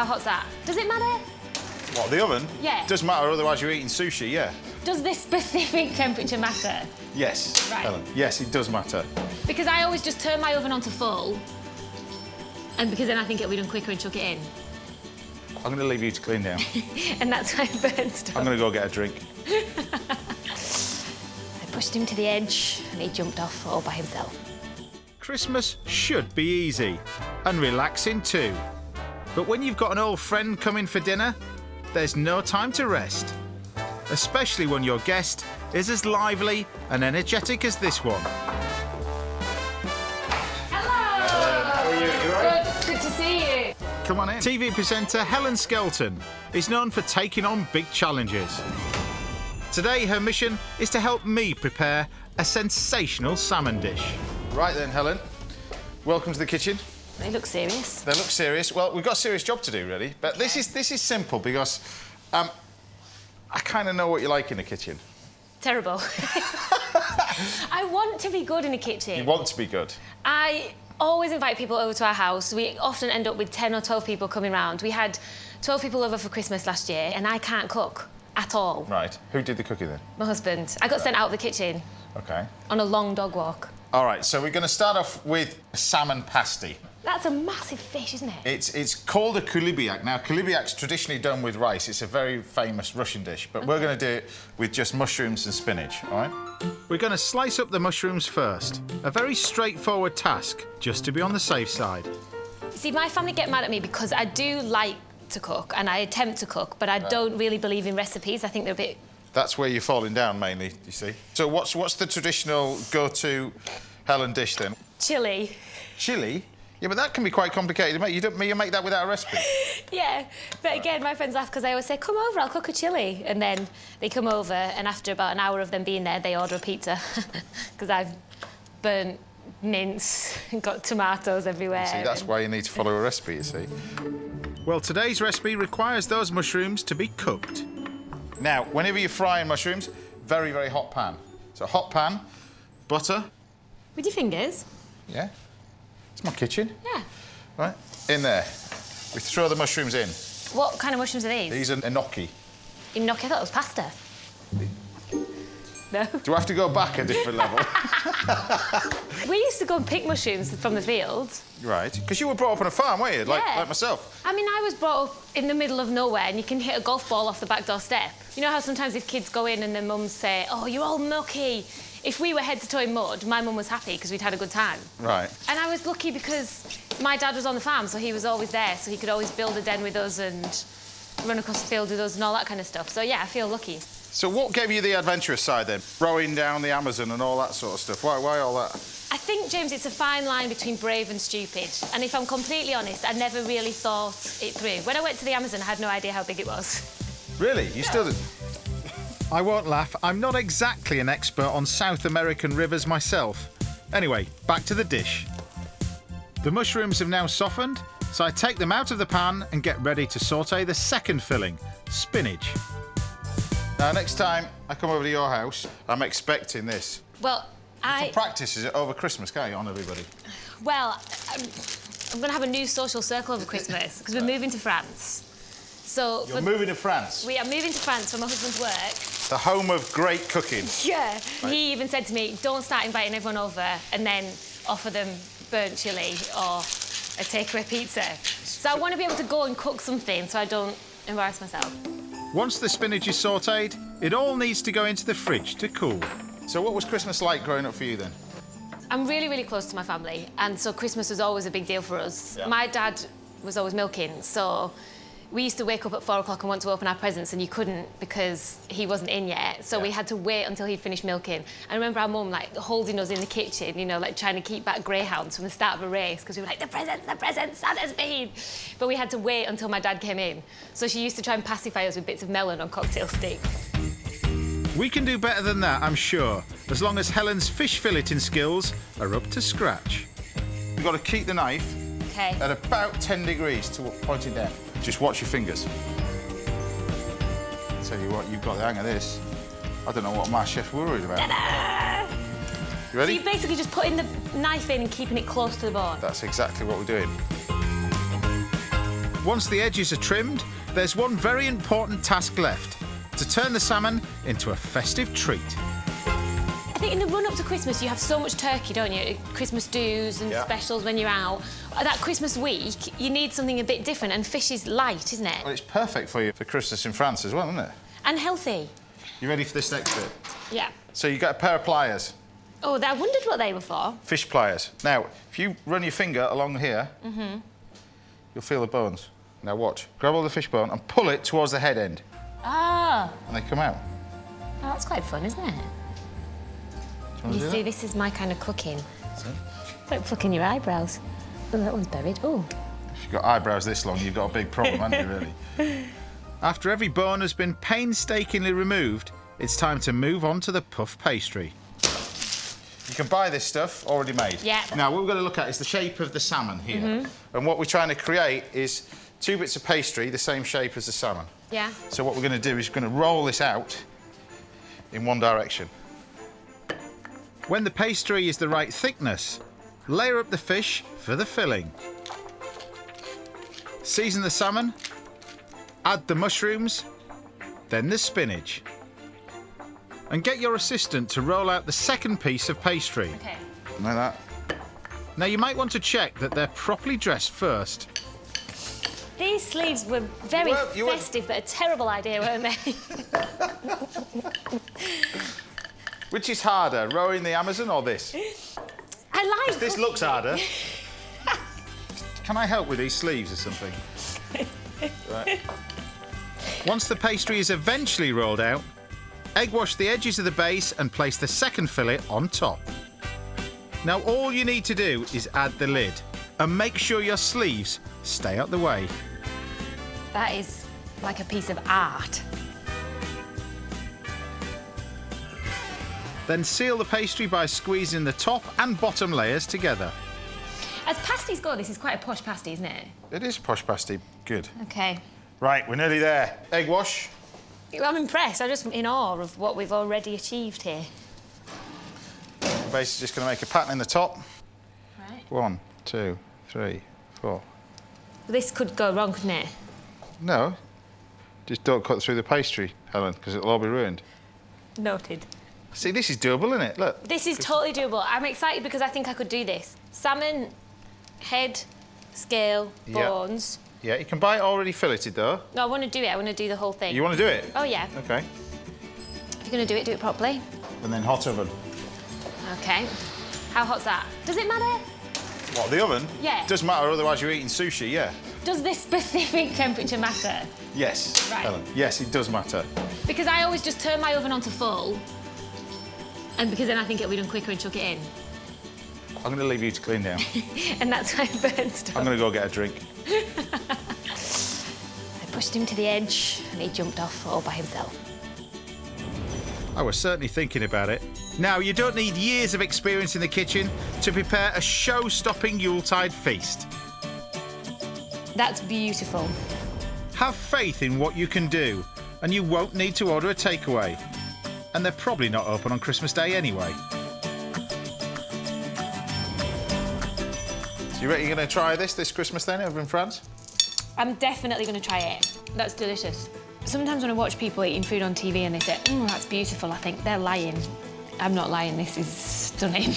How hot's that? Does it matter? What, the oven? Yeah. Doesn't matter, otherwise you're eating sushi, yeah. Does this specific temperature matter? Yes, Right. Helen. Yes, it does matter. Because I always just turn my oven on to full, and because then I think it'll be done quicker and chuck it in. I'm going to leave you to clean now. And that's why I burned stuff. I'm going to go get a drink. I pushed him to the edge, and he jumped off all by himself. Christmas should be easy and relaxing too. But when you've got an old friend coming for dinner, there's no time to rest. Especially when your guest is as lively and energetic as this one. Hello! How are you? You all right? Good to see you. Come on in. TV presenter Helen Skelton is known for taking on big challenges. Today, her mission is to help me prepare a sensational salmon dish. Right then, Helen. Welcome to the kitchen. They look serious. They look serious. Well, we've got a serious job to do, really. But this is simple because I kind of know what you like in the kitchen. Terrible. I want to be good in the kitchen. You want to be good. I always invite people over to our house. We often end up with 10 or 12 people coming round. We had 12 people over for Christmas last year, and I can't cook at all. Right. Who did the cooking then? My husband. I got sent out of the kitchen OK. on a long dog walk. All right, so we're going to start off with salmon pasty. That's a massive fish, isn't it? It's called a kulibiak. Now, kulibiak's traditionally done with rice. It's a very famous Russian dish, but we're going to do it with just mushrooms and spinach, all right? We're going to slice up the mushrooms first. A very straightforward task, just to be on the safe side. See, my family get mad at me because I do like to cook and I attempt to cook, but I don't really believe in recipes. I think they're a bit... That's where you're falling down, mainly, you see. So what's the traditional go-to Helen dish, then? Chili. Chili? Yeah, but that can be quite complicated to make. You make that without a recipe? Yeah, but again, my friends laugh because I always say, come over, I'll cook a chili. And then they come over, and after about an hour of them being there, they order a pizza. Because I've burnt mince and got tomatoes everywhere. See, that's why you need to follow a recipe, you see. Well, today's recipe requires those mushrooms to be cooked. Now, whenever you're frying mushrooms, very, very hot pan. So hot pan, butter. With your fingers? Yeah. It's my kitchen. Yeah. Right, in there. We throw the mushrooms in. What kind of mushrooms are these? These are gnocchi. Gnocchi, I thought it was pasta. No? Do I have to go back a different level? We used to go and pick mushrooms from the field. Right, because you were brought up on a farm, weren't you? Like myself. I mean, I was brought up in the middle of nowhere and you can hit a golf ball off the back door step. You know how sometimes if kids go in and their mums say, oh, you're all mucky. If we were head to toe in mud, my mum was happy because we'd had a good time. Right. And I was lucky because my dad was on the farm, so he was always there, so he could always build a den with us and run across the field with us and all that kind of stuff. So, yeah, I feel lucky. So what gave you the adventurous side, then? Rowing down the Amazon and all that sort of stuff. Why all that? I think, James, it's a fine line between brave and stupid. And if I'm completely honest, I never really thought it through. When I went to the Amazon, I had no idea how big it was. Really? You still didn't? I won't laugh, I'm not exactly an expert on South American rivers myself. Anyway, back to the dish. The mushrooms have now softened, so I take them out of the pan and get ready to sauté the second filling, spinach. Now, next time I come over to your house, I'm expecting this. Well, You can practice it over Christmas, can't you, on everybody? Well, I'm going to have a new social circle over Christmas because we're moving to France. So You're moving to France? We are moving to France for my husband's work. The home of great cooking. Yeah. Right. He even said to me, don't start inviting everyone over and then offer them burnt chili or a takeaway pizza. So I want to be able to go and cook something so I don't embarrass myself. Once the spinach is sautéed, it all needs to go into the fridge to cool. So what was Christmas like growing up for you, then? I'm really, really close to my family, and so Christmas was always a big deal for us. Yeah. My dad was always milking, so we used to wake up at 4 o'clock and want to open our presents, and you couldn't because he wasn't in yet. So we had to wait until he'd finished milking. I remember our mum, like, holding us in the kitchen, you know, like, trying to keep back greyhounds from the start of a race, because we were like, the presents, Santa's been. But we had to wait until my dad came in. So she used to try and pacify us with bits of melon on cocktail sticks. We can do better than that, I'm sure, as long as Helen's fish filleting skills are up to scratch. You've got to keep the knife Okay. at about 10 degrees to pointing down. Just watch your fingers. Tell you what, you've got the hang of this. I don't know what my chef's worried about. Ta-da! You ready? So you're basically just putting the knife in and keeping it close to the bone. That's exactly what we're doing. Once the edges are trimmed, there's one very important task left: to turn the salmon into a festive treat. I think in the run-up to Christmas, you have so much turkey, don't you? Christmas do's and specials when you're out. That Christmas week, you need something a bit different, and fish is light, isn't it? Well, it's perfect for you for Christmas in France as well, isn't it? And healthy. You ready for this next bit? Yeah. So you got a pair of pliers. Oh, I wondered what they were for. Fish pliers. Now, if you run your finger along here, you'll feel the bones. Now watch. Grab all the fish bone and pull it towards the head end. Ah. And they come out. Oh, that's quite fun, isn't it? You see, this is my kind of cooking. Like plucking your eyebrows. Oh, that one's buried. Oh. If you've got eyebrows this long, you've got a big problem, haven't you, really? After every bone has been painstakingly removed, it's time to move on to the puff pastry. You can buy this stuff already made. Yeah. Now, what we're going to look at is the shape of the salmon here. And what we're trying to create is 2 bits of pastry the same shape as the salmon. Yeah. So what we're going to do is we're going to roll this out in one direction. When the pastry is the right thickness, layer up the fish for the filling. Season the salmon, add the mushrooms, then the spinach. And get your assistant to roll out the second piece of pastry. Okay. Like that. Now you might want to check that they're properly dressed first. These sleeves were very festive, but a terrible idea, weren't they? Which is harder, rowing the Amazon or this? I like This looks harder. Can I help with these sleeves or something? Right. Once the pastry is eventually rolled out, egg wash the edges of the base and place the second fillet on top. Now all you need to do is add the lid and make sure your sleeves stay out the way. That is like a piece of art. Then seal the pastry by squeezing the top and bottom layers together. As pasties go, this is quite a posh pasty, isn't it? It is posh pasty. Good. Okay. Right, we're nearly there. Egg wash. I'm impressed. I'm just in awe of what we've already achieved here. Basically just going to make a pattern in the top. Right. 1, 2, 3, 4. This could go wrong, couldn't it? No, just don't cut through the pastry, Helen, because it'll all be ruined. Noted. See, this is doable, isn't it? Look. This is totally doable. I'm excited because I think I could do this. Salmon, head, scale, bones. Yeah, you can buy it already filleted, though. No, I want to do it. I want to do the whole thing. You want to do it? Oh, yeah. OK. If you're going to do it properly. And then hot oven. OK. How hot's that? Does it matter? What, the oven? Yeah. Doesn't matter, otherwise you're eating sushi, yeah. Does this specific temperature matter? Yes, Right. Helen. Yes, it does matter. Because I always just turn my oven onto full, and because then I think it'll be done quicker and chuck it in. I'm going to leave you to clean down. And that's why I burned stuff. I'm going to go get a drink. I pushed him to the edge, and he jumped off all by himself. I was certainly thinking about it. Now, you don't need years of experience in the kitchen to prepare a show-stopping Yuletide feast. That's beautiful. Have faith in what you can do, and you won't need to order a takeaway. And they're probably not open on Christmas Day anyway. So you reckon you're going to try this Christmas then, over in France? I'm definitely going to try it. That's delicious. Sometimes when I watch people eating food on TV and they say, that's beautiful, I think they're lying. I'm not lying, this is stunning.